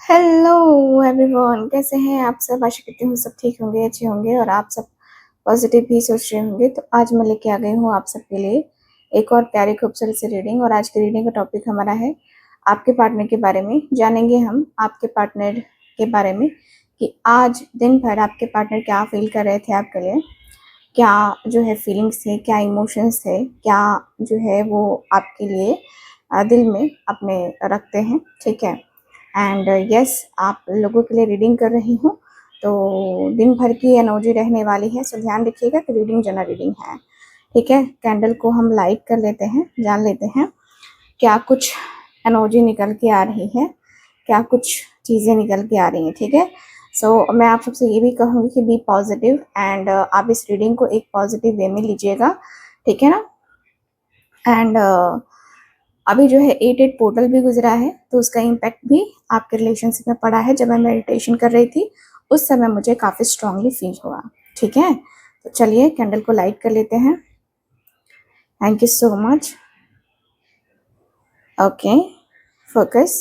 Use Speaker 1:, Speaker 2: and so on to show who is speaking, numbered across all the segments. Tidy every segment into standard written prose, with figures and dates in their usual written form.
Speaker 1: Hello everyone, कैसे हैं आप सब। आशा करती हूँ सब ठीक होंगे, अच्छे होंगे और आप सब पॉजिटिव भी सोच रहे होंगे। तो आज मैं लेके आ गई हूँ आप सबके लिए एक और प्यारी खूबसूरत सी रीडिंग। और आज की रीडिंग का टॉपिक हमारा है आपके पार्टनर के बारे में। जानेंगे हम आपके पार्टनर के बारे में कि आज दिन भर आपके पार्टनर क्या फील कर रहे थे आपके लिए, क्या जो है फीलिंग्स थे, क्या इमोशंस थे, क्या जो है वो आपके लिए दिल में अपने रखते हैं। ठीक है। एंड यस, आप लोगों के लिए रीडिंग कर रही हूँ, तो दिन भर की एनर्जी रहने वाली है। सो ध्यान रखिएगा कि रीडिंग जना रीडिंग है। ठीक है। कैंडल को हम लाइट कर लेते हैं, जान लेते हैं क्या कुछ एनर्जी निकल के आ रही है, क्या कुछ चीज़ें निकल के आ रही हैं। ठीक है। सो मैं आप सबसे ये भी कहूँगी कि बी पॉजिटिव एंड आप इस रीडिंग को एक पॉजिटिव वे में लीजिएगा। ठीक है ना। एंड अभी जो है 8-8 पोर्टल भी गुजरा है, तो उसका इम्पैक्ट भी आपके रिलेशनशिप में पड़ा है। जब मैं मेडिटेशन कर रही थी उस समय मुझे काफ़ी स्ट्रांगली फील हुआ। ठीक है। तो चलिए कैंडल को लाइट कर लेते हैं। Thank you so much. Okay, focus.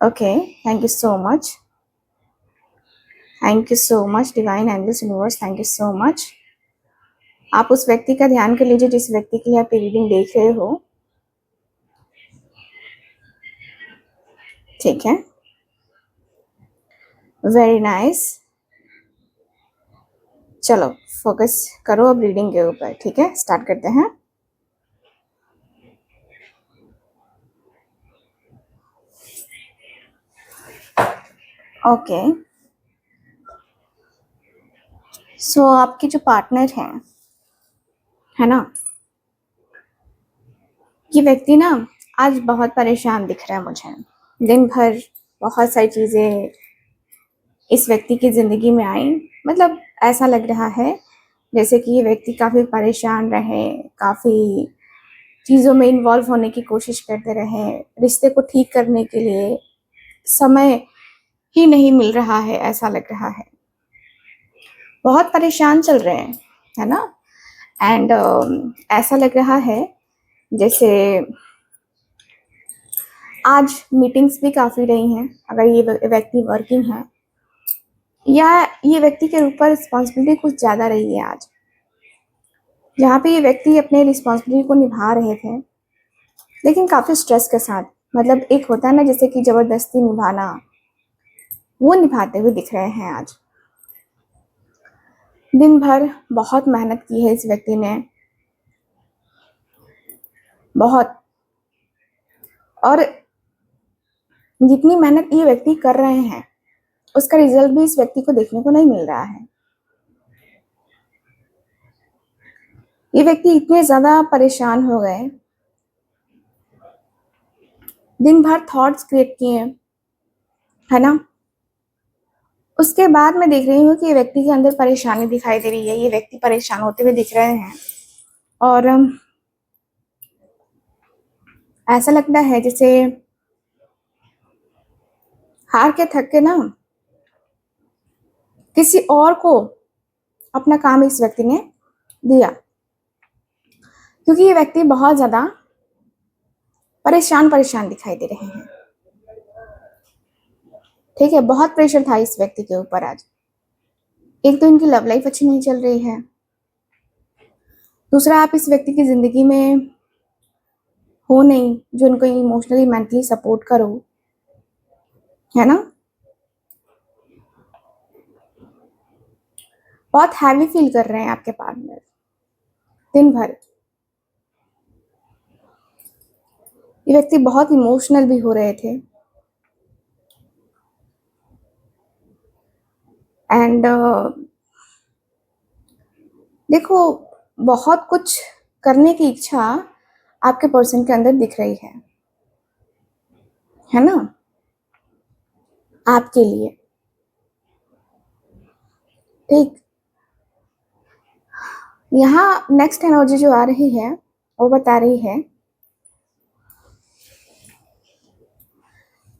Speaker 1: Okay, thank you so much. Thank you so much divine angels universe, thank you so much. आप उस व्यक्ति का ध्यान कर लीजिए जिस व्यक्ति के लिए आप ये रीडिंग देख रहे हो। ठीक है, वेरी नाइस। चलो फोकस करो अब रीडिंग के ऊपर। ठीक है, स्टार्ट करते हैं। ओके, सो आपके जो पार्टनर हैं, है ना, ये व्यक्ति ना आज बहुत परेशान दिख रहा है मुझे। दिन भर बहुत सारी चीज़ें इस व्यक्ति की ज़िंदगी में आई। मतलब ऐसा लग रहा है जैसे कि ये व्यक्ति काफ़ी परेशान रहे, काफ़ी चीज़ों में इन्वॉल्व होने की कोशिश करते रहे। रिश्ते को ठीक करने के लिए समय ही नहीं मिल रहा है, ऐसा लग रहा है। बहुत परेशान चल रहे हैं, है ना। एंड ऐसा लग रहा है जैसे आज मीटिंग्स भी काफ़ी रही हैं। अगर ये व्यक्ति वर्किंग है या ये व्यक्ति के ऊपर रिस्पॉन्सिबिलिटी कुछ ज़्यादा रही है आज, जहाँ पे ये व्यक्ति अपने रिस्पॉन्सिबिलिटी को निभा रहे थे लेकिन काफ़ी स्ट्रेस के साथ। मतलब एक होता है ना जैसे कि ज़बरदस्ती निभाना, वो निभाते हुए दिख रहे हैं आज। दिन भर बहुत मेहनत की है इस व्यक्ति ने, बहुत। और जितनी मेहनत ये व्यक्ति कर रहे हैं उसका रिजल्ट भी इस व्यक्ति को देखने को नहीं मिल रहा है। ये व्यक्ति इतने ज़्यादा परेशान हो गए, दिन भर थॉट्स क्रिएट किए, है ना। उसके बाद मैं देख रही हूँ कि ये व्यक्ति के अंदर परेशानी दिखाई दे रही है। ये व्यक्ति परेशान होते हुए दिख रहे हैं और ऐसा लगता है जैसे हार के थक के ना किसी और को अपना काम इस व्यक्ति ने दिया, क्योंकि ये व्यक्ति बहुत ज़्यादा परेशान परेशान दिखाई दे रहे हैं। ठीक है, बहुत प्रेशर था इस व्यक्ति के ऊपर आज। एक तो इनकी लव लाइफ अच्छी नहीं चल रही है, दूसरा आप इस व्यक्ति की ज़िंदगी में हो नहीं जो उनको इमोशनली मेंटली सपोर्ट करो, है ना। बहुत हैवी फील कर रहे हैं आपके पार्टनर दिन भर। ये व्यक्ति बहुत इमोशनल भी हो रहे थे एंड देखो, बहुत कुछ करने की इच्छा आपके पर्सन के अंदर दिख रही है ना, आपके लिए। ठीक, यहाँ नेक्स्ट एनर्जी जो आ रही है वो बता रही है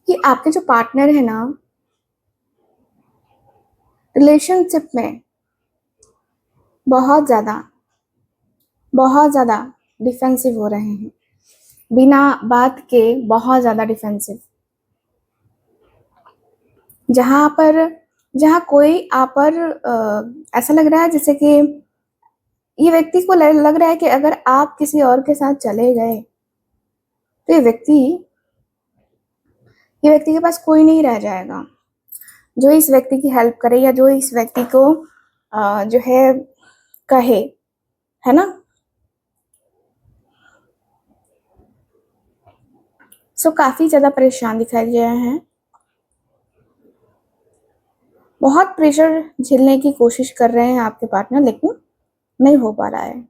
Speaker 1: कि आपके जो पार्टनर है ना, रिलेशनशिप में बहुत ज़्यादा डिफेंसिव हो रहे हैं। बिना बात के बहुत ज़्यादा डिफेंसिव, जहाँ कोई आप पर ऐसा लग रहा है जैसे कि ये व्यक्ति को लग रहा है कि अगर आप किसी और के साथ चले गए तो ये व्यक्ति के पास कोई नहीं रह जाएगा जो इस व्यक्ति की हेल्प करे या जो इस व्यक्ति को जो है कहे, है ना। सो काफी ज्यादा परेशान दिखाई दे रहे हैं, बहुत प्रेशर झेलने की कोशिश कर रहे हैं आपके पार्टनर, लेकिन नहीं हो पा रहा है।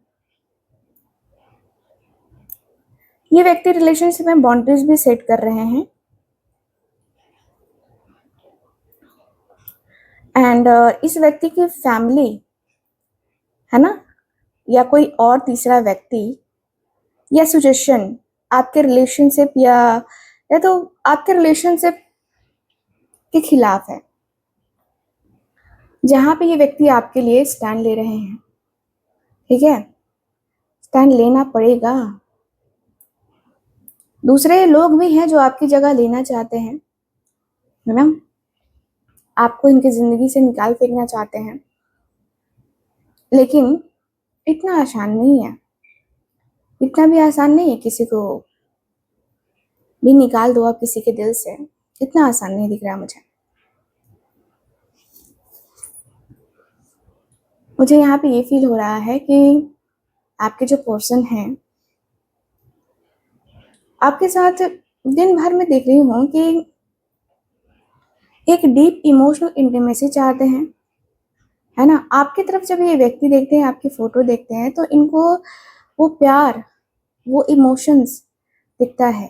Speaker 1: ये व्यक्ति रिलेशनशिप में बाउंड्रीज भी सेट कर रहे हैं एंड इस व्यक्ति की फैमिली, है ना, या कोई और तीसरा व्यक्ति या सजेशन आपके रिलेशनशिप या तो आपके रिलेशनशिप के खिलाफ है, जहां पे ये व्यक्ति आपके लिए स्टैंड ले रहे हैं। ठीक है, स्टैंड लेना पड़ेगा। दूसरे लोग भी हैं जो आपकी जगह लेना चाहते हैं, है ना, आपको इनकी जिंदगी से निकाल फेंकना चाहते हैं, लेकिन इतना आसान नहीं है, इतना भी आसान नहीं है किसी को भी निकाल दो आप किसी के दिल से, इतना आसान नहीं दिख रहा मुझे। मुझे यहाँ पे ये फील हो रहा है कि आपके जो पर्सन हैं आपके साथ दिन भर में देख रही हूँ कि एक डीप इमोशनल इंटीमेसी चाहते हैं, है ना। आपकी तरफ जब ये व्यक्ति देखते हैं, आपकी फोटो देखते हैं, तो इनको वो प्यार, वो इमोशंस दिखता है।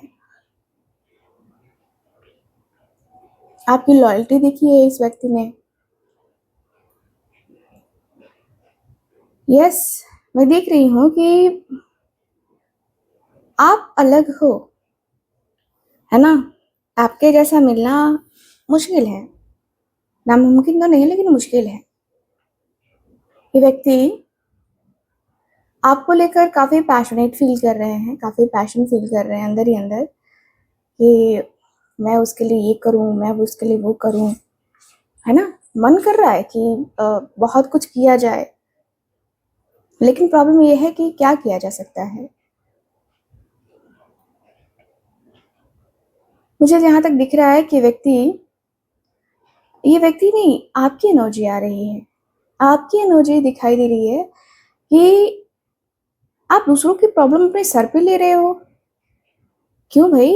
Speaker 1: आपकी लॉयल्टी दिखी है इस व्यक्ति ने। यस, मैं देख रही हूँ कि आप अलग हो, है ना। आपके जैसा मिलना मुश्किल है, नामुमकिन तो नहीं लेकिन मुश्किल है। ये व्यक्ति आपको लेकर काफी पैशनेट फील कर रहे हैं, काफी पैशन फील कर रहे हैं अंदर ही अंदर कि मैं उसके लिए ये करूं, मैं उसके लिए वो करूं, है ना। मन कर रहा है कि बहुत कुछ किया जाए, लेकिन प्रॉब्लम ये है कि क्या किया जा सकता है। मुझे जहां तक दिख रहा है कि ये व्यक्ति नहीं, आपकी एनर्जी आ रही है, आपकी एनर्जी दिखाई दे रही है कि आप दूसरों की प्रॉब्लम अपने सर पे ले रहे हो। क्यों भाई?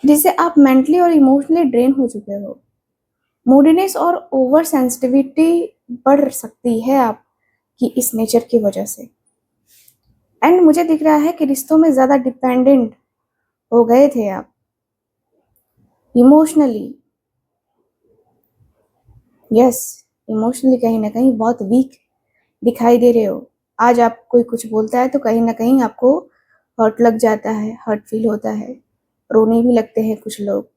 Speaker 1: जिससे आप मेंटली और इमोशनली ड्रेन हो चुके हो। मूडीनेस और ओवर सेंसिटिविटी बढ़ सकती है आपकी इस नेचर की वजह से। एंड मुझे दिख रहा है कि रिश्तों में ज्यादा डिपेंडेंट हो गए थे आप इमोशनली। यस, इमोशनली कहीं ना कहीं बहुत वीक दिखाई दे रहे हो। आज आप कोई कुछ बोलता है तो कहीं ना कहीं आपको हर्ट लग जाता है, हर्ट फील होता है, रोने भी लगते हैं कुछ लोग।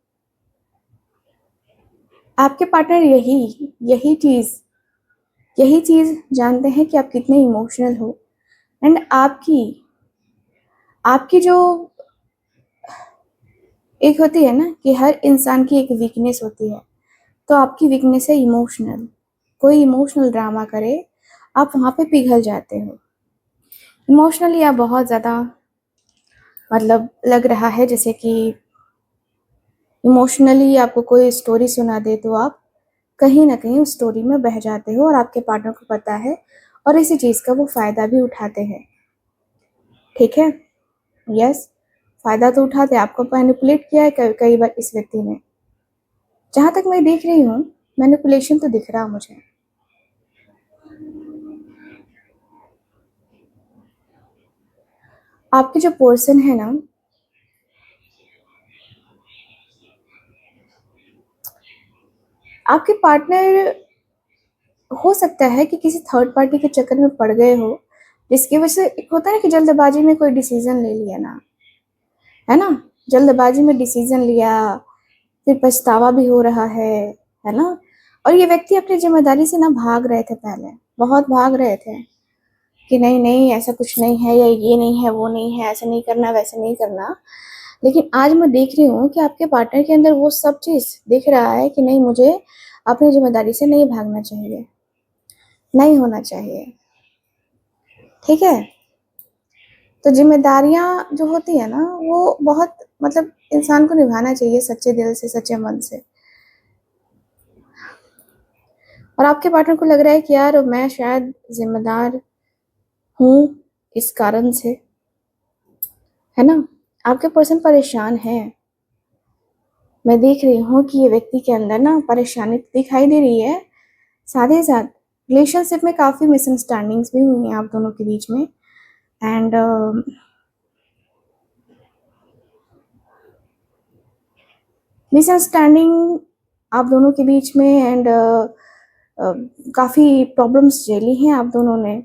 Speaker 1: आपके पार्टनर यही चीज जानते हैं कि आप कितने इमोशनल हो। एंड आपकी जो एक होती है ना कि हर इंसान की एक वीकनेस होती है, तो आपकी वीकनेस है इमोशनल। कोई इमोशनल ड्रामा करे आप वहां पे पिघल जाते हो। इमोशनली आप बहुत ज्यादा, मतलब लग रहा है जैसे कि इमोशनली आपको कोई स्टोरी सुना दे तो आप कहीं ना कहीं उस स्टोरी में बह जाते हो, और आपके पार्टनर को पता है और इसी चीज का वो फायदा भी उठाते हैं। ठीक है, यस, फायदा तो उठाते, आपको मैनिपुलेट किया है कई बार इस व्यक्ति ने। जहां तक मैं देख रही हूँ मैनिपुलेशन तो दिख रहा मुझे। आपके जो पर्सन है ना, आपके पार्टनर हो सकता है कि किसी थर्ड पार्टी के चक्कर में पड़ गए हो, जिसकी वजह से एक होता है ना कि जल्दबाजी में कोई डिसीजन ले लिया ना, है ना, जल्दबाजी में डिसीजन लिया, फिर पछतावा भी हो रहा है ना। और ये व्यक्ति अपनी जिम्मेदारी से ना भाग रहे थे, पहले बहुत भाग रहे थे, कि नहीं नहीं ऐसा कुछ नहीं है, या ये नहीं है, वो नहीं है, ऐसा नहीं करना, वैसा नहीं करना। लेकिन आज मैं देख रही हूँ कि आपके पार्टनर के अंदर वो सब चीज़ दिख रहा है कि नहीं, मुझे अपनी ज़िम्मेदारी से नहीं भागना चाहिए, नहीं होना चाहिए। ठीक है? तो ज़िम्मेदारियाँ जो होती है ना, वो बहुत मतलब इंसान को निभाना चाहिए सच्चे दिल से, सच्चे मन से। और आपके पार्टनर को लग रहा है कि यार मैं शायद ज़िम्मेदार हूँ इस कारण से, है ना? आपके पर्सन परेशान है। मैं देख रही हूँ कि ये व्यक्ति के अंदर ना परेशानी दिखाई दे रही है। साथ ही साथ रिलेशनशिप में काफ़ी मिसअंडरस्टैंडिंग्स भी हुई हैं आप दोनों के बीच में। एंड मिसअंडरस्टैंडिंग आप दोनों के बीच में, एंड काफ़ी प्रॉब्लम्स झेली हैं आप दोनों ने।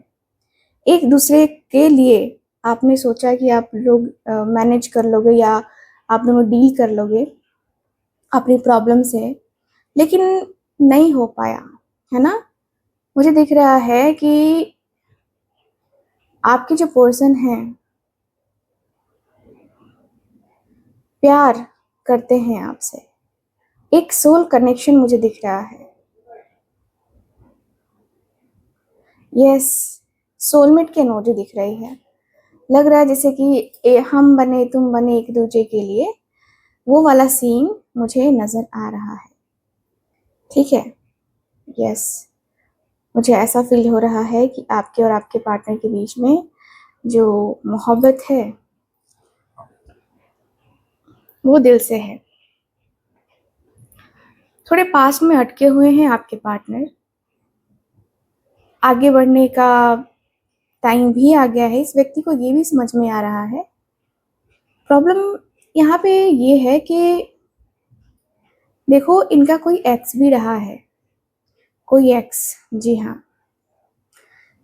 Speaker 1: एक दूसरे के लिए आपने सोचा कि आप लोग मैनेज कर लोगे, या आप दोनों डील कर लोगे अपनी प्रॉब्लम से, लेकिन नहीं हो पाया, है ना? मुझे दिख रहा है कि आपके जो पर्सन हैं प्यार करते हैं आपसे। एक सोल कनेक्शन मुझे दिख रहा है। यस, सोलमेट की एनर्जी दिख रही है। लग रहा है जैसे कि हम बने तुम बने एक दूसरे के लिए, वो वाला सीन मुझे नज़र आ रहा है। ठीक है? यस, मुझे ऐसा फील हो रहा है कि आपके और आपके पार्टनर के बीच में जो मोहब्बत है वो दिल से है। थोड़े पास में अटके हुए हैं आपके पार्टनर। आगे बढ़ने का टाइम भी आ गया है। इस व्यक्ति को ये भी समझ में आ रहा है। प्रॉब्लम यहाँ पे ये है कि देखो, इनका कोई एक्स भी रहा है, कोई एक्स, जी हाँ,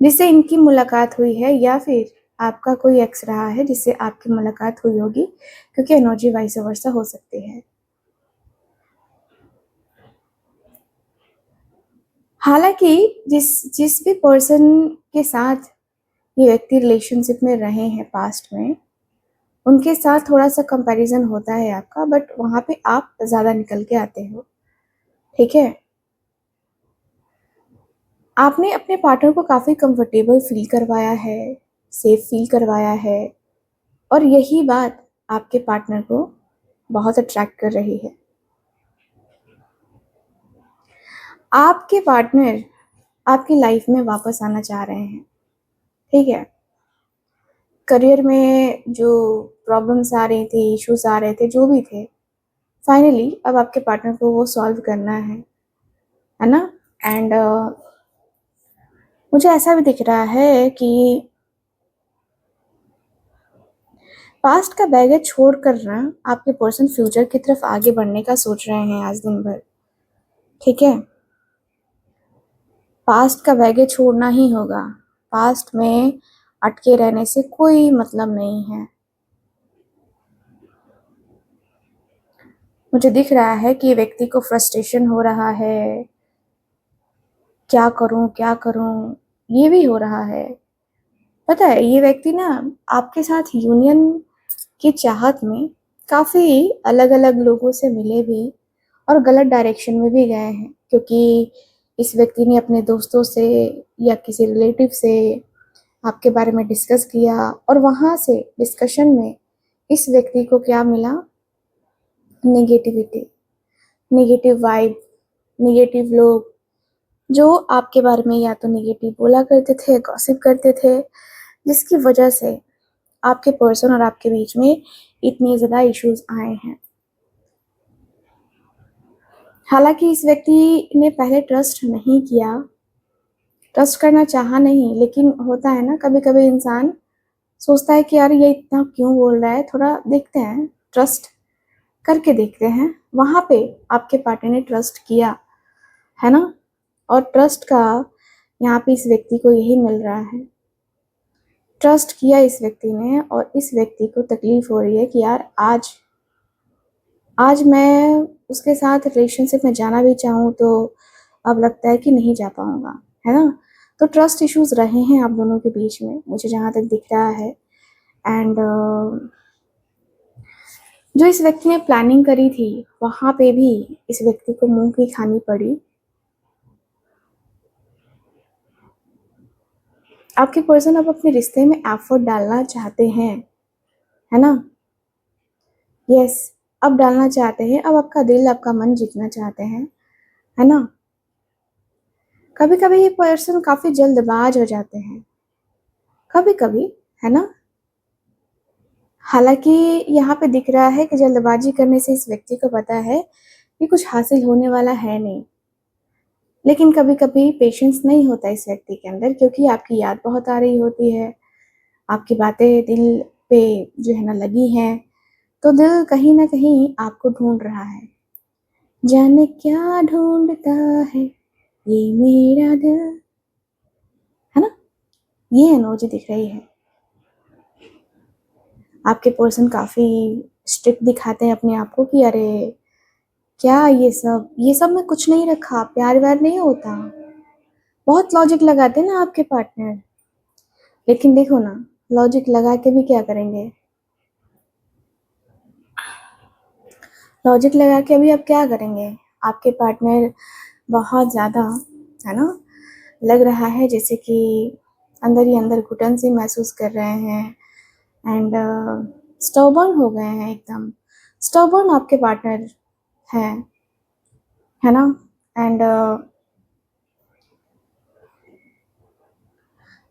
Speaker 1: जिससे इनकी मुलाकात हुई है, या फिर आपका कोई एक्स रहा है जिससे आपकी मुलाकात हुई होगी, क्योंकि एनर्जी वाइस वर्सा हो सकती है। हालांकि जिस जिस भी पर्सन के साथ ये व्यक्ति रिलेशनशिप में रहे हैं पास्ट में, उनके साथ थोड़ा सा कंपैरिजन होता है आपका, बट वहाँ पे आप ज़्यादा निकल के आते हो। ठीक है? आपने अपने पार्टनर को काफ़ी कंफर्टेबल फील करवाया है, सेफ फील करवाया है, और यही बात आपके पार्टनर को बहुत अट्रैक्ट कर रही है। आपके पार्टनर आपकी लाइफ में वापस आना चाह रहे हैं। ठीक है? करियर में जो प्रॉब्लम्स आ रही थी, इश्यूज आ रहे थे, जो भी थे, फाइनली अब आपके पार्टनर को वो सॉल्व करना है ना? एंड मुझे ऐसा भी दिख रहा है कि पास्ट का बैगेज छोड़कर ना आपके पर्सन फ्यूचर की तरफ आगे बढ़ने का सोच रहे हैं आज दिन भर। ठीक है? पास्ट का बैगेज छोड़ना ही होगा। पास्ट में अटके रहने से कोई मतलब नहीं है। मुझे दिख रहा है कि व्यक्ति को फ्रस्ट्रेशन हो रहा है, क्या करूं क्या करूं, ये भी हो रहा है। पता है, ये व्यक्ति ना आपके साथ यूनियन की चाहत में काफ़ी अलग अलग लोगों से मिले भी, और गलत डायरेक्शन में भी गए हैं, क्योंकि इस व्यक्ति ने अपने दोस्तों से या किसी रिलेटिव से आपके बारे में डिस्कस किया, और वहाँ से डिस्कशन में इस व्यक्ति को क्या मिला? नेगेटिविटी, नेगेटिव वाइब, नेगेटिव लोग, जो आपके बारे में या तो नेगेटिव बोला करते थे, गॉसिप करते थे, जिसकी वजह से आपके पर्सन और आपके बीच में इतने ज़्यादा इश्यूज आए हैं। हालांकि इस व्यक्ति ने पहले ट्रस्ट नहीं किया, ट्रस्ट करना चाहा नहीं, लेकिन होता है ना, कभी कभी इंसान सोचता है कि यार ये इतना क्यों बोल रहा है, थोड़ा देखते हैं, ट्रस्ट करके देखते हैं। वहाँ पे आपके पार्टनर ने ट्रस्ट किया, है ना? और ट्रस्ट का यहाँ पे इस व्यक्ति को यही मिल रहा है। ट्रस्ट किया इस व्यक्ति ने, और इस व्यक्ति को तकलीफ हो रही है कि यार आज आज मैं उसके साथ रिलेशनशिप में जाना भी चाहूँ तो अब लगता है कि नहीं जा पाऊँगा, है ना? तो ट्रस्ट इश्यूज रहे हैं आप दोनों के बीच में, मुझे जहाँ तक दिख रहा है। एंड जो इस व्यक्ति ने प्लानिंग करी थी वहाँ पे भी इस व्यक्ति को मुंह की खानी पड़ी। आपके पर्सन अब अपने रिश्ते में एफर्ट डालना चाहते हैं, है ना? यस, अब डालना चाहते हैं, अब आपका दिल आपका मन जीतना चाहते हैं, है ना? कभी कभी ये पर्सन काफी जल्दबाज हो जाते हैं, कभी कभी, है ना? हालांकि यहाँ पे दिख रहा है कि जल्दबाजी करने से इस व्यक्ति को पता है कि कुछ हासिल होने वाला है नहीं, लेकिन कभी कभी पेशेंस नहीं होता इस व्यक्ति के अंदर, क्योंकि आपकी याद बहुत आ रही होती है, आपकी बातें दिल पे जो है ना लगी हैं, तो दिल कहीं ना कहीं आपको ढूंढ रहा है। जाने क्या ढूंढता है ये मेरा दिल, है ना? ये एनर्जी दिख रही है। आपके पर्सन काफी स्ट्रिक्ट दिखाते हैं अपने आप को कि अरे क्या ये सब में कुछ नहीं रखा, प्यार व्यार नहीं होता। बहुत लॉजिक लगाते हैं ना आपके पार्टनर, लेकिन देखो ना, लॉजिक लगा के भी क्या करेंगे? लॉजिक लगा के अभी आप क्या करेंगे? आपके पार्टनर बहुत ज़्यादा, है ना, लग रहा है जैसे कि अंदर ही अंदर घुटन सी महसूस कर रहे हैं। एंड स्टबर्न हो गए हैं, एकदम स्टबर्न आपके पार्टनर हैं, है ना? एंड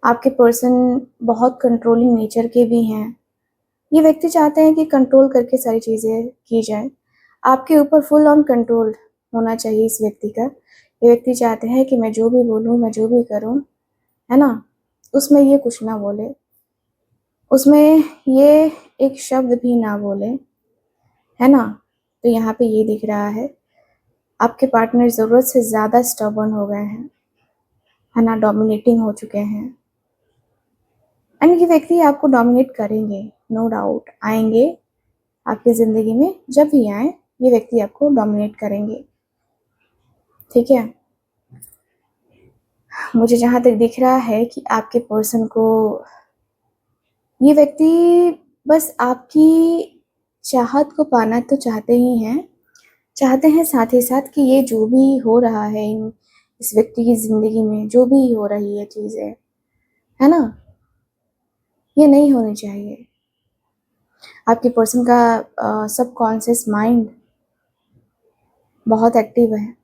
Speaker 1: आपके पर्सन बहुत कंट्रोलिंग नेचर के भी हैं। ये व्यक्ति चाहते हैं कि कंट्रोल करके सारी चीज़ें की जाए, आपके ऊपर फुल ऑन कंट्रोल होना चाहिए इस व्यक्ति का। ये व्यक्ति चाहते हैं कि मैं जो भी बोलूँ, मैं जो भी करूँ, है ना, उसमें ये कुछ ना बोले, उसमें ये एक शब्द भी ना बोले, है ना? तो यहाँ पे ये दिख रहा है आपके पार्टनर ज़रूरत से ज़्यादा स्टबर्न हो गए हैं, है ना, डोमिनेटिंग हो चुके हैं। एंड ये व्यक्ति आपको डोमिनेट करेंगे, नो डाउट आएंगे आपकी ज़िंदगी में, जब भी आए ये व्यक्ति आपको डोमिनेट करेंगे, ठीक है? मुझे जहाँ तक दिख रहा है कि आपके पर्सन को ये व्यक्ति बस आपकी चाहत को पाना तो चाहते ही हैं, चाहते हैं साथ ही साथ कि ये जो भी हो रहा है इस व्यक्ति की ज़िंदगी में, जो भी हो रही है चीज़ें, है ना, ये नहीं होनी चाहिए। आपके पर्सन का सबकॉन्शियस माइंड बहुत एक्टिव है।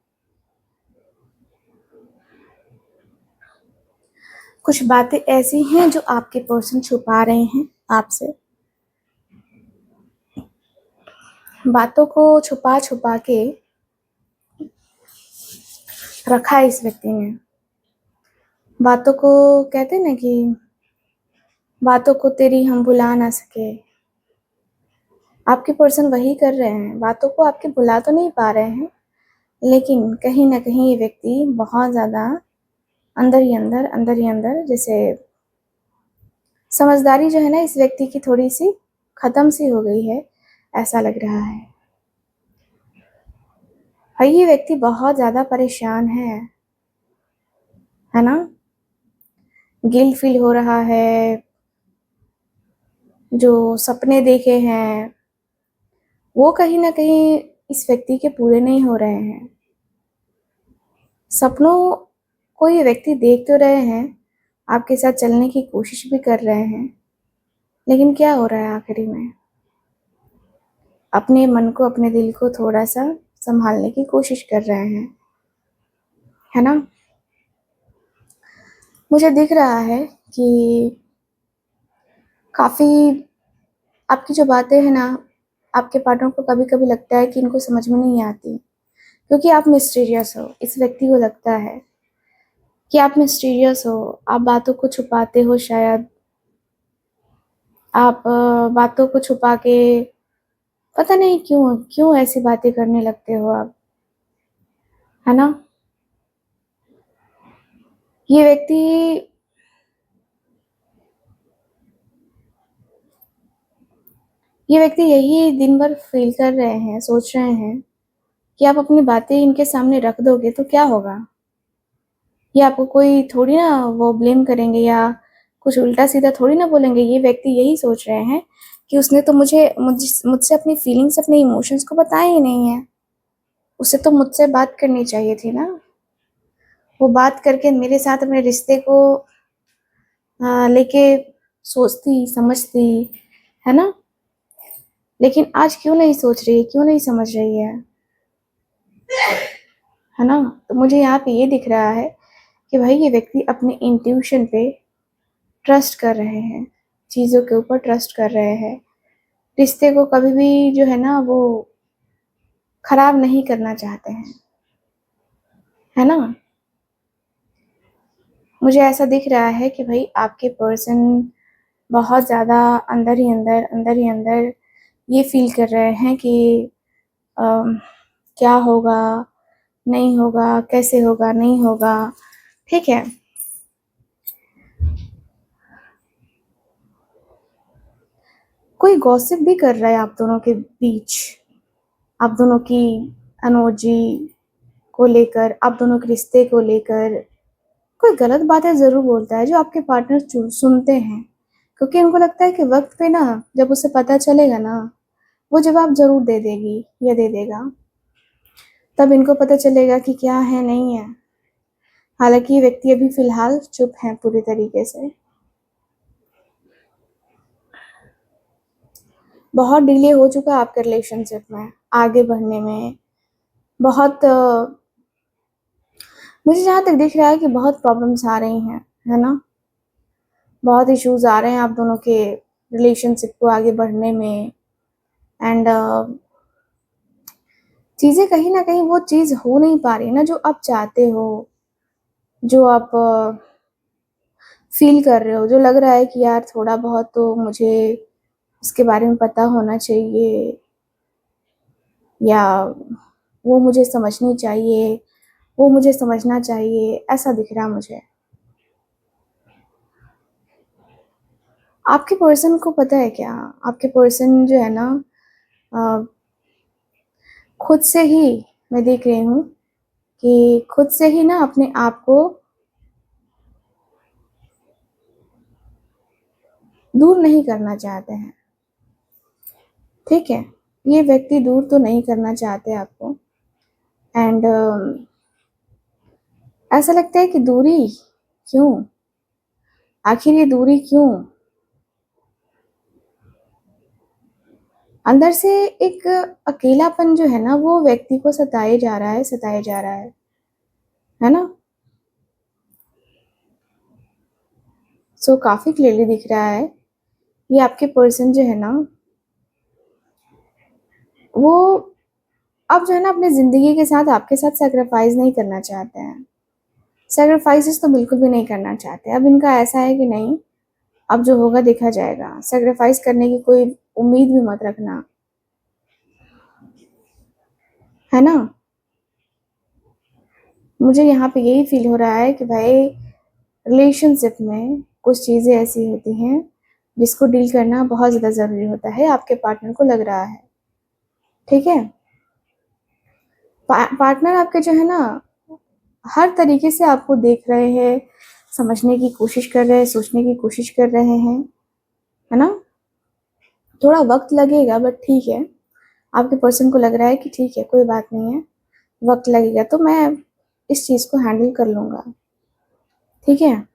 Speaker 1: कुछ बातें ऐसी हैं जो आपके पर्सन छुपा रहे हैं आपसे, बातों को छुपा छुपा के रखा है इस व्यक्ति ने। बातों को कहते हैं ना कि बातों को तेरी हम भुला ना सके, आपके पर्सन वही कर रहे हैं, बातों को आपके भुला तो नहीं पा रहे हैं, लेकिन कहीं ना कहीं ये व्यक्ति बहुत ज़्यादा अंदर ही अंदर जैसे समझदारी जो है ना इस व्यक्ति की थोड़ी सी ख़त्म सी हो गई है, ऐसा लग रहा है। भाई ये व्यक्ति बहुत ज़्यादा परेशान है ना? गिल्ट फील हो रहा है, जो सपने देखे हैं वो कहीं ना कहीं इस व्यक्ति के पूरे नहीं हो रहे हैं। सपनों को ये व्यक्ति देख तो रहे हैं, आपके साथ चलने की कोशिश भी कर रहे हैं, लेकिन क्या हो रहा है आखिरी में? अपने मन को, अपने दिल को थोड़ा सा संभालने की कोशिश कर रहे हैं, है ना? मुझे दिख रहा है कि काफ़ी आपकी जो बातें हैं ना, आपके पार्टनर को कभी कभी लगता है कि इनको समझ में नहीं आती, क्योंकि आप मिस्टीरियस हो। इस व्यक्ति को लगता है कि आप मिस्टीरियस हो, आप बातों को छुपाते हो, शायद आप बातों को छुपा के पता नहीं क्यों क्यों ऐसी बातें करने लगते हो आप, है ना? ये व्यक्ति यही दिन भर फील कर रहे हैं, सोच रहे हैं कि आप अपनी बातें इनके सामने रख दोगे तो क्या होगा, ये आपको कोई थोड़ी ना वो ब्लेम करेंगे या कुछ उल्टा-सीधा थोड़ी ना बोलेंगे। ये व्यक्ति यही सोच रहे हैं कि उसने तो मुझसे अपनी फीलिंग्स, अपने इमोशंस को बताया ही नहीं है। उसे तो मुझसे बात करनी चाहिए थी ना। वो बात करके मेरे साथ अपने रिश्ते को लेके सोचती, समझती, है ना? लेकिन आज क्यों नहीं सोच रही है, क्यों नहीं समझ रही है ना? तो मुझे यहाँ पे ये दिख रहा है कि भाई ये व्यक्ति अपने इंट्यूशन पे ट्रस्ट कर रहे हैं, चीज़ों के ऊपर ट्रस्ट कर रहे हैं। रिश्ते को कभी भी जो है ना वो खराब नहीं करना चाहते हैं, है ना? मुझे ऐसा दिख रहा है कि भाई आपके पर्सन बहुत ज़्यादा अंदर ही अंदर ये फ़ील कर रहे हैं कि अम, क्या होगा, नहीं होगा, कैसे होगा, नहीं होगा, ठीक है? कोई गॉसिप भी कर रहा है आप दोनों के बीच, आप दोनों की एनर्जी को लेकर, आप दोनों के रिश्ते को लेकर कोई गलत बातें ज़रूर बोलता है जो आपके पार्टनर सुनते हैं, क्योंकि उनको लगता है कि वक्त पे ना जब उसे पता चलेगा ना वो जवाब ज़रूर दे देगी या दे देगा, तब इनको पता चलेगा कि क्या है नहीं है। हालांकि ये व्यक्ति अभी फिलहाल चुप है पूरी तरीके से। बहुत डिले हो चुका है आपके रिलेशनशिप में आगे बढ़ने में। बहुत मुझे जहाँ तक दिख रहा है कि बहुत प्रॉब्लम्स आ रही हैं, है ना? बहुत इश्यूज आ रहे हैं आप दोनों के रिलेशनशिप को आगे बढ़ने में। एंड चीज़ें कहीं ना कहीं वो चीज़ हो नहीं पा रही ना जो आप चाहते हो, जो आप फील कर रहे हो, जो लग रहा है कि यार थोड़ा बहुत तो मुझे उसके बारे में पता होना चाहिए, या वो मुझे समझनी चाहिए, वो मुझे समझना चाहिए, ऐसा दिख रहा मुझे। आपके पर्सन को पता है क्या, आपके पर्सन जो है ना अ, खुद से ही मैं देख रही हूँ कि खुद से ही ना अपने आप को दूर नहीं करना चाहते हैं, ठीक है? ये व्यक्ति दूर तो नहीं करना चाहते आपको। एंड ऐसा लगता है कि दूरी क्यों, आखिर ये दूरी क्यों? अंदर से एक अकेलापन जो है ना वो व्यक्ति को सताए जा रहा है, सताए जा रहा है ना? सो काफी क्लियरली दिख रहा है ये आपके पर्सन जो है ना वो अब जो है ना अपनी जिंदगी के साथ आपके साथ सेक्रीफाइस नहीं करना चाहते हैं। सेक्रीफाइसेस तो बिल्कुल भी नहीं करना चाहते। अब इनका ऐसा है कि नहीं, अब जो होगा देखा जाएगा, सेक्रीफाइस करने की कोई उम्मीद भी मत रखना, है ना? मुझे यहाँ पे यही फील हो रहा है कि भाई रिलेशनशिप में कुछ चीज़ें ऐसी होती हैं जिसको डील करना बहुत ज़्यादा ज़रूरी होता है, आपके पार्टनर को लग रहा है, ठीक है? पार्टनर आपके जो है ना हर तरीके से आपको देख रहे हैं, समझने की कोशिश कर रहे हैं, सोचने की कोशिश कर रहे हैं, है ना? थोड़ा वक्त लगेगा बट ठीक है। आपके पर्सन को लग रहा है कि ठीक है, कोई बात नहीं है, वक्त लगेगा तो मैं इस चीज़ को हैंडल कर लूँगा, ठीक है?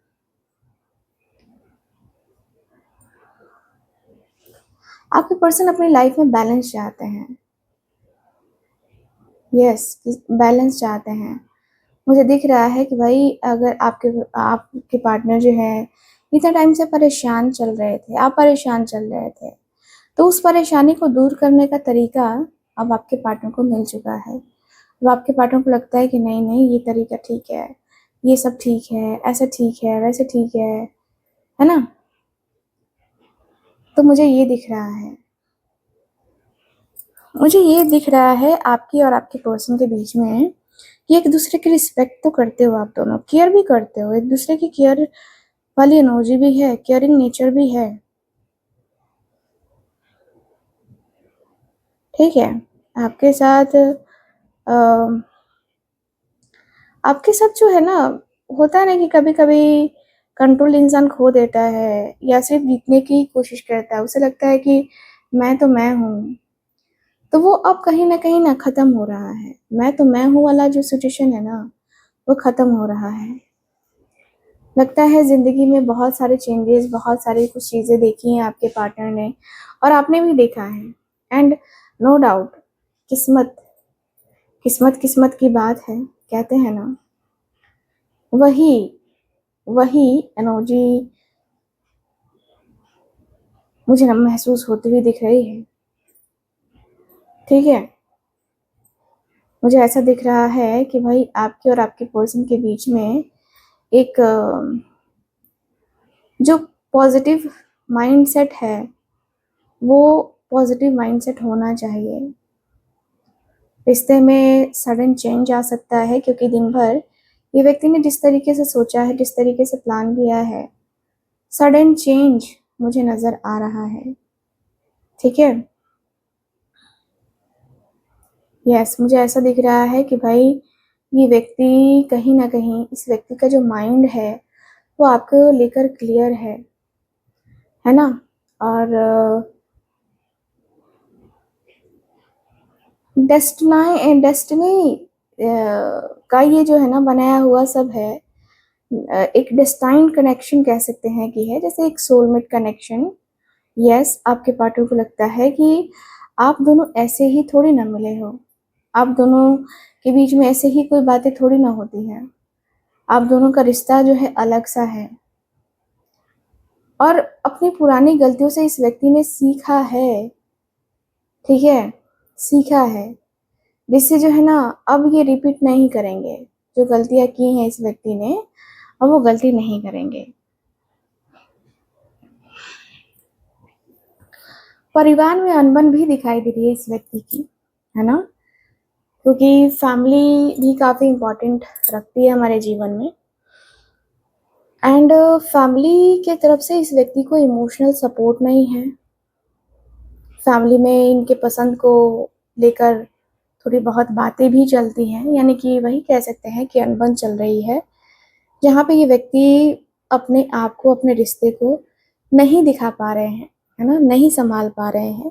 Speaker 1: आपके पर्सन अपनी लाइफ में बैलेंस चाहते हैं, यस, बैलेंस चाहते हैं। मुझे दिख रहा है कि भाई अगर आपके पार्टनर जो है इतना टाइम से परेशान चल रहे थे, आप परेशान चल रहे थे, तो उस परेशानी को दूर करने का तरीका अब आपके पार्टनर को मिल चुका है। अब आपके पार्टनर को लगता है कि नहीं नहीं ये तरीका ठीक है, ये सब ठीक है, ऐसा ठीक है, वैसे ठीक है ना? तो मुझे ये दिख रहा है, मुझे ये दिख रहा है आपकी और आपके पर्सन के बीच में कि एक दूसरे की रिस्पेक्ट तो करते हो, आप दोनों केयर भी करते हो, एक दूसरे की केयर वाली एनर्जी भी है, केयरिंग नेचर भी है, ठीक है? आपके साथ अ, आपके साथ जो है ना होता है ना कि कभी-कभी कंट्रोल इंसान खो देता है या सिर्फ़ जीतने की कोशिश करता है। उसे लगता है कि मैं तो मैं हूँ। तो वो अब कहीं न कहीं ना ख़त्म हो रहा है। मैं तो मैं हूँ वाला जो सिचुएशन है ना, वो ख़त्म हो रहा है। लगता है ज़िंदगी में बहुत सारे चेंजेस, बहुत सारी कुछ चीज़ें देखी हैं आपके पार्टनर ने और आपने भी देखा है। एंड नो डाउट किस्मत किस्मत किस्मत की बात है, कहते हैं ना, वही वही एनर्जी मुझे ना महसूस होती हुई दिख रही है, ठीक है? मुझे ऐसा दिख रहा है कि भाई आपके और आपके पर्सन के बीच में एक जो पॉज़िटिव माइंडसेट है, वो पॉज़िटिव माइंडसेट होना चाहिए। रिश्ते में सडन चेंज आ सकता है क्योंकि दिन भर ये व्यक्ति ने जिस तरीके से सोचा है, जिस तरीके से प्लान किया है, सडन चेंज मुझे नज़र आ रहा है, ठीक है? यस, मुझे ऐसा दिख रहा है कि भाई ये व्यक्ति कहीं न कहीं इस व्यक्ति का जो माइंड है, वो आपको लेकर क्लियर है ना? और डेस्टिनी का ये जो है ना बनाया हुआ सब है, एक डेस्टाइन्ड कनेक्शन कह सकते हैं कि है, जैसे एक सोलमेट कनेक्शन। यस, आपके पार्टनर को लगता है कि आप दोनों ऐसे ही थोड़ी ना मिले हो। आप दोनों के बीच में ऐसे ही कोई बातें थोड़ी ना होती हैं। आप दोनों का रिश्ता जो है अलग-सा है और अपनी पुरानी गलतियों से इस व्यक्ति ने सीखा है, ठीक है? सीखा है, जिससे जो है ना अब ये रिपीट नहीं करेंगे। जो गलतियाँ की हैं इस व्यक्ति ने, अब वो गलती नहीं करेंगे। परिवार में अनबन भी दिखाई दे रही है इस व्यक्ति की, है ना? क्योंकि फैमिली भी काफ़ी इम्पोर्टेंट रखती है हमारे जीवन में एंड फैमिली के तरफ से इस व्यक्ति को इमोशनल सपोर्ट नहीं है। फैमिली में इनके पसंद को लेकर थोड़ी बहुत बातें भी चलती हैं, यानी कि वही कह सकते हैं कि अनबन चल रही है, जहाँ पे ये व्यक्ति अपने आप को, अपने रिश्ते को नहीं दिखा पा रहे हैं, है ना? नहीं सँभाल पा रहे हैं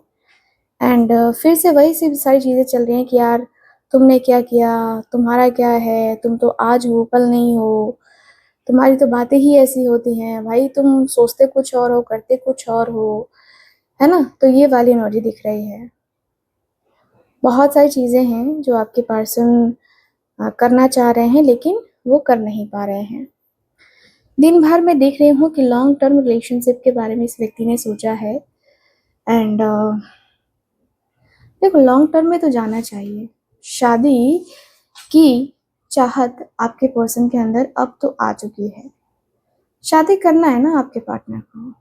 Speaker 1: एंड फिर से वही सी सारी चीज़ें चल रही हैं कि यार तुमने क्या किया? तुम्हारा क्या है? तुम तो आज हो, कल नहीं हो। तुम्हारी तो बातें ही ऐसी होती हैं। भाई तुम सोचते कुछ और हो, करते कुछ और हो, है ना? तो ये वाली एनर्जी दिख रही है। बहुत सारी चीज़ें हैं जो आपके पर्सन करना चाह रहे हैं लेकिन वो कर नहीं पा रहे हैं। दिन भर मैं देख रही हूँ कि लॉन्ग टर्म रिलेशनशिप के बारे में इस व्यक्ति ने सोचा है एंड देखो लॉन्ग टर्म में तो जाना चाहिए। शादी की चाहत आपके पर्सन के अंदर अब तो आ चुकी है। शादी करना है ना आपके पार्टनर को,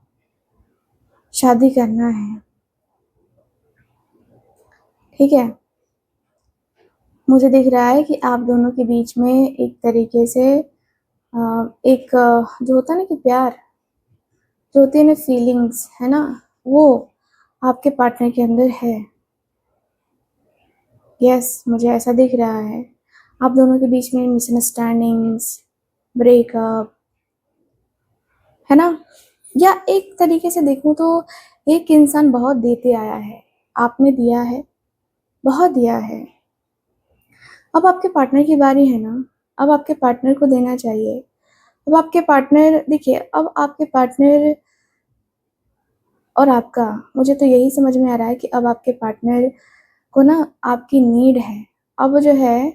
Speaker 1: शादी करना है, ठीक है? मुझे दिख रहा है कि आप दोनों के बीच में एक तरीके से एक जो होता है ना कि प्यार, जो होती है ना फीलिंग्स, है ना? वो आपके पार्टनर के अंदर है। यस, मुझे ऐसा दिख रहा है। आप दोनों के बीच में मिसअंडरस्टैंडिंग्स, ब्रेकअप, है ना? या एक तरीके से देखूँ तो एक इंसान बहुत देते आया है, आपने दिया है, बहुत दिया है। अब आपके पार्टनर की बारी है ना, अब आपके पार्टनर को देना चाहिए। अब आपके पार्टनर देखिए, अब आपके पार्टनर और आपका मुझे तो यही समझ में आ रहा है कि अब आपके पार्टनर को ना आपकी नीड है। अब जो है,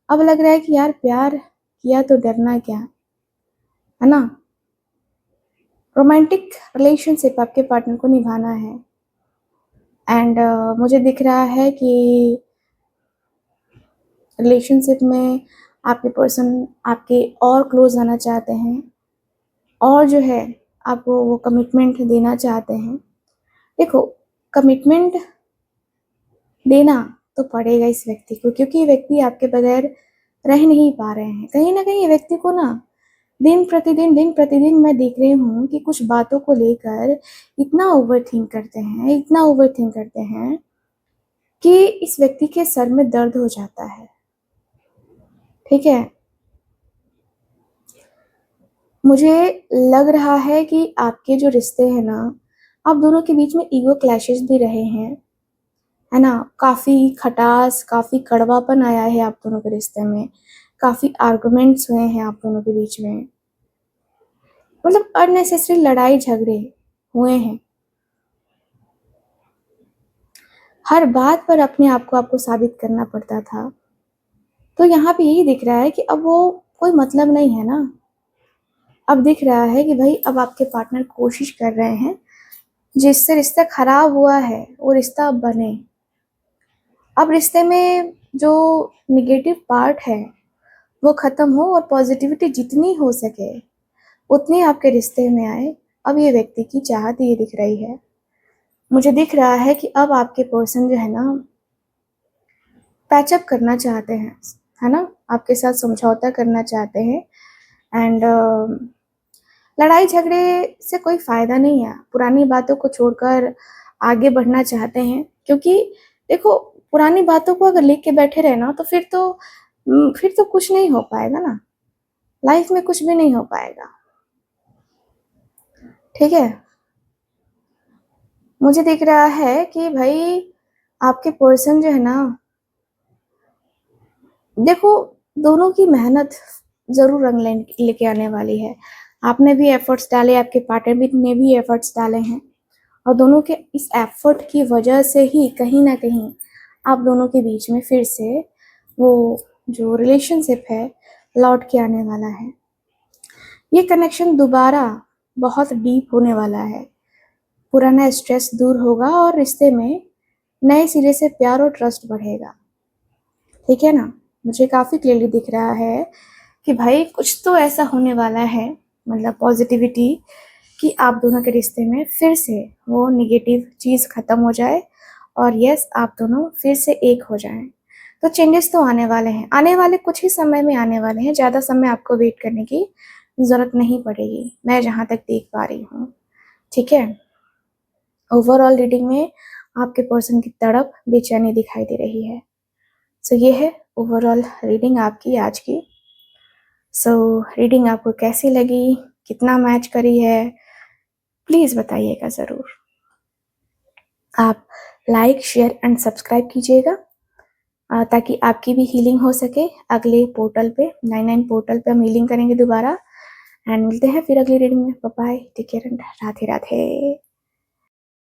Speaker 1: अब लग रहा है कि यार प्यार किया तो डरना क्या, है ना? रोमांटिक रिलेशनशिप आपके पार्टनर को निभाना है एंड मुझे दिख रहा है कि रिलेशनशिप में आपके पर्सन आपके और क्लोज़ आना चाहते हैं और जो है आपको वो कमिटमेंट देना चाहते हैं। देखो, कमिटमेंट देना तो पड़ेगा इस व्यक्ति को क्योंकि ये व्यक्ति आपके बगैर रह नहीं पा रहे हैं। कहीं न कहीं ये व्यक्ति को ना दिन प्रतिदिन मैं देख रही हूँ कि कुछ बातों को लेकर इतना ओवरथिंक करते हैं कि इस व्यक्ति के सर में दर्द हो जाता है, ठीक है? मुझे लग रहा है कि आपके जो रिश्ते हैं ना, आप दोनों के बीच में ईगो क्लैशेस भी रहे हैं, है ना? काफ़ी खटास, काफ़ी कड़वापन आया है आप दोनों के रिश्ते में, काफ़ी आर्गुमेंट्स हुए हैं आप दोनों के बीच में, मतलब अननेसेसरी लड़ाई झगड़े हुए हैं। हर बात पर अपने आप को आपको साबित करना पड़ता था। तो यहाँ पे यही दिख रहा है कि अब वो कोई मतलब नहीं है ना। अब दिख रहा है कि भाई अब आपके पार्टनर कोशिश कर रहे हैं, जिससे रिश्ता खराब हुआ है वो रिश्ता अब बने। अब रिश्ते में जो नेगेटिव पार्ट है वो खत्म हो और पॉजिटिविटी जितनी हो सके उतनी आपके रिश्ते में आए। अब ये व्यक्ति की चाहत ये दिख रही है। मुझे दिख रहा है कि अब आपके पर्सन जो है ना, पैचअप करना चाहते हैं, है ना? आपके साथ समझौता करना चाहते हैं एंड लड़ाई झगड़े से कोई फ़ायदा नहीं है। पुरानी बातों को छोड़कर आगे बढ़ना चाहते हैं, क्योंकि देखो, पुरानी बातों को अगर लेके बैठे रहे ना तो फिर तो कुछ नहीं हो पाएगा ना, लाइफ में कुछ भी नहीं हो पाएगा। ठीक है? मुझे दिख रहा है कि भाई आपके पर्सन जो है ना, देखो, दोनों की मेहनत ज़रूर रंग लेके आने वाली है। आपने भी एफर्ट्स डाले, आपके पार्टनर ने भी एफर्ट्स डाले हैं, और दोनों के इस एफर्ट की वजह से ही कहीं ना कहीं आप दोनों के बीच में फिर से वो जो रिलेशनशिप है लौट के आने वाला है। ये कनेक्शन दोबारा बहुत डीप होने वाला है। पुराना स्ट्रेस दूर होगा और रिश्ते में नए सिरे से प्यार और ट्रस्ट बढ़ेगा। ठीक है ना? मुझे काफ़ी क्लियरली दिख रहा है कि भाई कुछ तो ऐसा होने वाला है, मतलब पॉजिटिविटी, कि आप दोनों के रिश्ते में फिर से वो नेगेटिव चीज़ ख़त्म हो जाए और यस, आप दोनों फिर से एक हो जाएं। तो चेंजेस तो आने वाले हैं, आने वाले कुछ ही समय में आने वाले हैं। ज़्यादा समय आपको वेट करने की ज़रूरत नहीं पड़ेगी, मैं जहाँ तक देख पा रही हूँ। ठीक है? ओवरऑल रीडिंग में आपके पर्सन की तड़प, बेचैनी दिखाई दे रही है। सो ये है ओवरऑल रीडिंग आपकी आज की। सो रीडिंग आपको कैसी लगी, कितना मैच करी है, प्लीज़ बताइएगा ज़रूर। आप लाइक, शेयर एंड सब्सक्राइब कीजिएगा ताकि आपकी भी हीलिंग हो सके। अगले पोर्टल पे 99 पोर्टल पे हम हीलिंग करेंगे दोबारा, एंड मिलते हैं फिर अगली रीडिंग में। Bye bye, take care and Radhe Radhe.